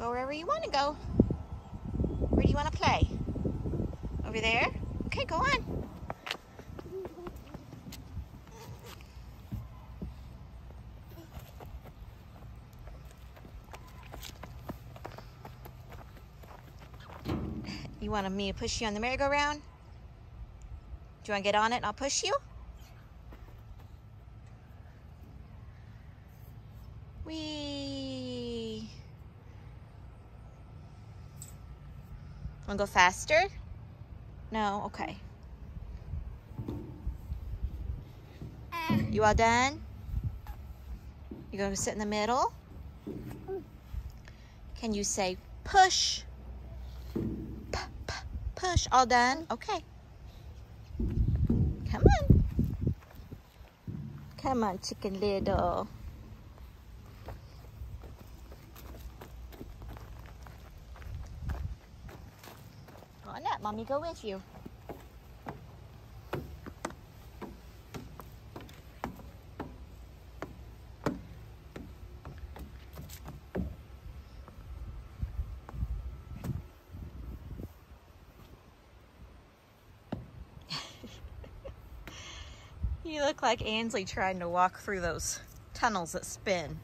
Go wherever you want to go. Where do you want to play? Over there? Okay, go on. You want me to push you on the merry-go-round? Do you want to get on it and I'll push you? Whee! Want to go faster? No? Okay. You all done? You going to sit in the middle? Can you say push? Push. All done? Okay. Come on. Come on, Chicken Little. Go on up. Mommy, go with you. You look like Ansley trying to walk through those tunnels that spin.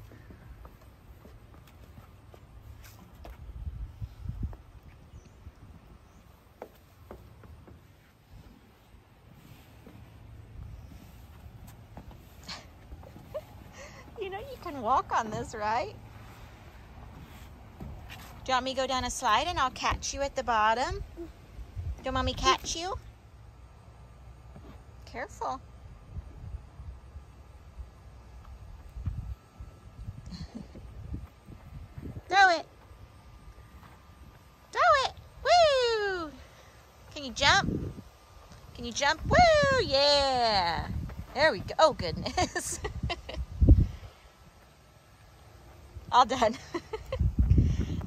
You know you can walk on this, right? Do you want me to go down a slide and I'll catch you at the bottom? Don't mommy catch you? Careful. Throw it. Throw it. Woo! Can you jump? Can you jump? Woo! Yeah. There we go. Oh, goodness. All done. Do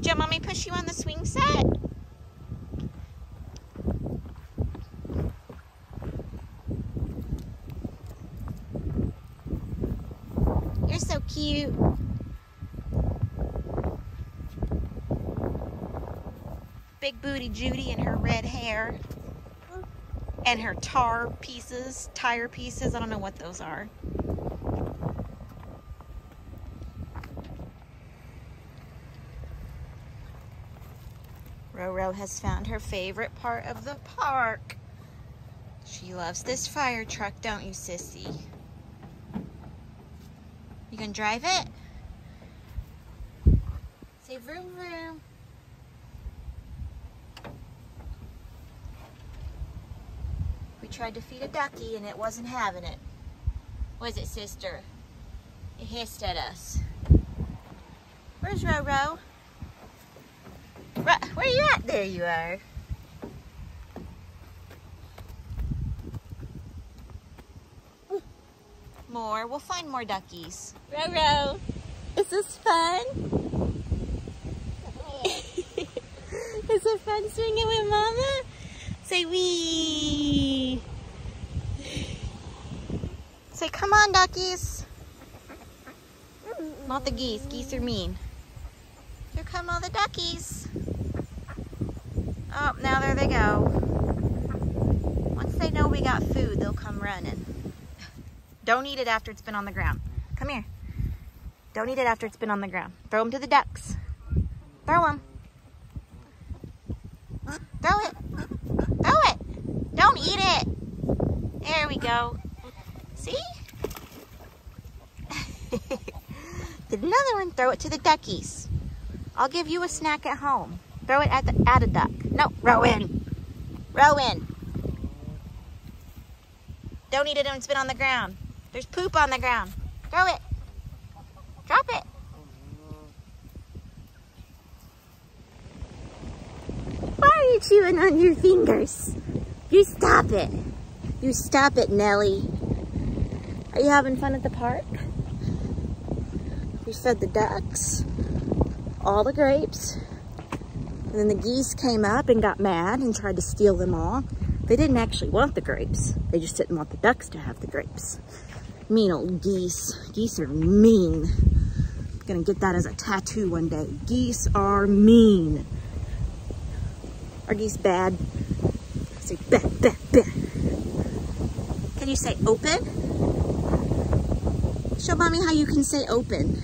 you want mommy push you on the swing set? You're so cute. Big booty Judy and her red hair and her tire pieces. I don't know what those are. Roro has found her favorite part of the park. She loves this fire truck, don't you, sissy? You gonna drive it? Say vroom vroom. We tried to feed a ducky and it wasn't having it. Was it, sister? It hissed at us. Where's Roro? Where are you at? There you are. More. We'll find more duckies. Roro, is this fun? Is it fun swinging with Mama? Say wee. Say come on, duckies. Not the geese. Geese are mean. Here come all the duckies. Oh, now there they go. Once they know we got food, they'll come running. Don't eat it after it's been on the ground. Come here. Don't eat it after it's been on the ground. Throw them to the ducks. Throw them. Throw it. Throw it. Don't eat it. There we go. See? Get another one. Throw it to the duckies. I'll give you a snack at home. Throw it at a duck. No, row in. Row in. Don't eat it when it's been on the ground. There's poop on the ground. Throw it. Drop it. Why are you chewing on your fingers? You stop it. You stop it, Nelly. Are you having fun at the park? We fed the ducks all the grapes. And then the geese came up and got mad and tried to steal them all. They didn't actually want the grapes. They just didn't want the ducks to have the grapes. Mean old geese. Geese are mean. Gonna get that as a tattoo one day. Geese are mean. Are geese bad? Say bad, bad, bad. Can you say open? Show mommy how you can say open.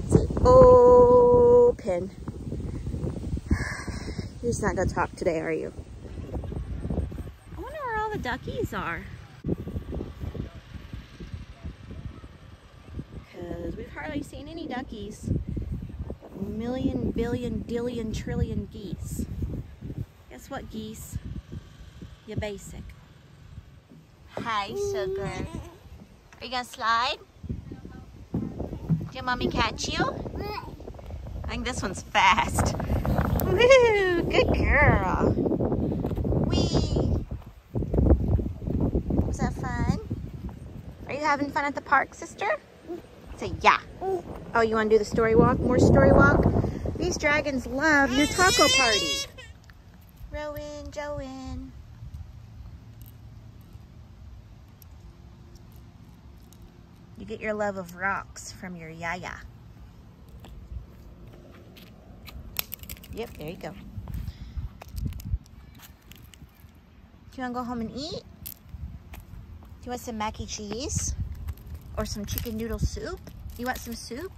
Say open. You're just not gonna talk today, are you? I wonder where all the duckies are. Because we've hardly seen any duckies. A million, billion, dillion, trillion geese. Guess what, geese? You're basic. Hi, sugar. Are you gonna slide? Did mommy catch you? I think this one's fast. Woo, good girl. Whee. Was that fun? Are you having fun at the park, sister? Say yeah. Oh, you want to do the story walk? More story walk? These dragons love your taco party. Rowan, Joanne. You get your love of rocks from your yaya. Yep, there you go. Do you want to go home and eat? Do you want some mac and cheese? Or some chicken noodle soup? You want some soup?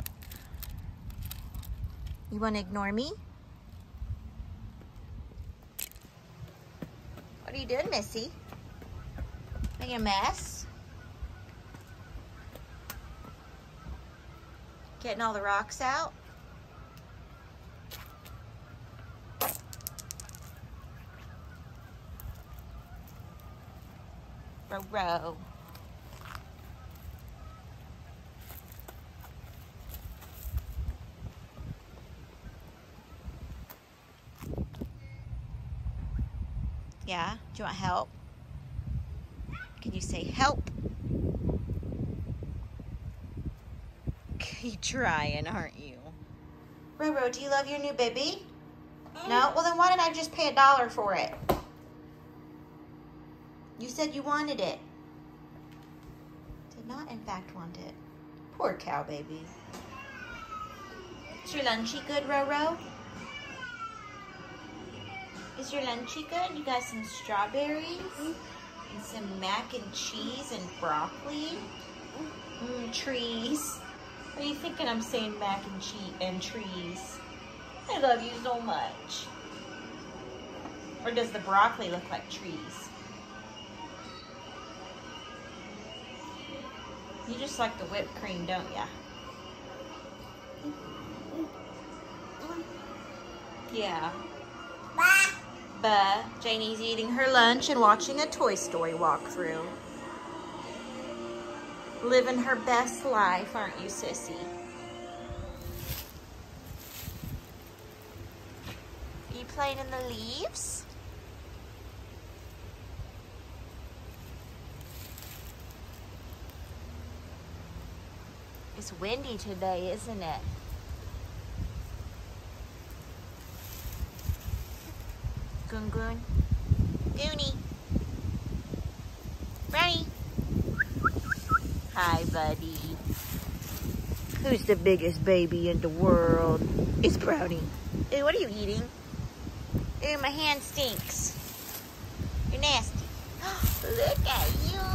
You want to ignore me? What are you doing, Missy? Making a mess? Getting all the rocks out? Row. Yeah, do you want help? Can you say help? You're trying, aren't you? Roro, do you love your new baby? No? Well, then why did I just pay $1 for it? You said you wanted it. Did not, in fact, want it. Poor cow baby. Is your lunchie good, Roro? Is your lunchie good? You got some strawberries and some mac and cheese and broccoli. Trees. What are you thinking I'm saying mac and cheese and trees? I love you so much. Or does the broccoli look like trees? You just like the whipped cream, don't ya? Yeah. But Janie's eating her lunch and watching a Toy Story walkthrough. Living her best life, aren't you, sissy? Are you playing in the leaves? It's windy today, isn't it? Goon Goon. Goonie. Brownie. Hi, buddy. Who's the biggest baby in the world? It's Brownie. Ew, what are you eating? Ew, my hand stinks. You're nasty. Look at you.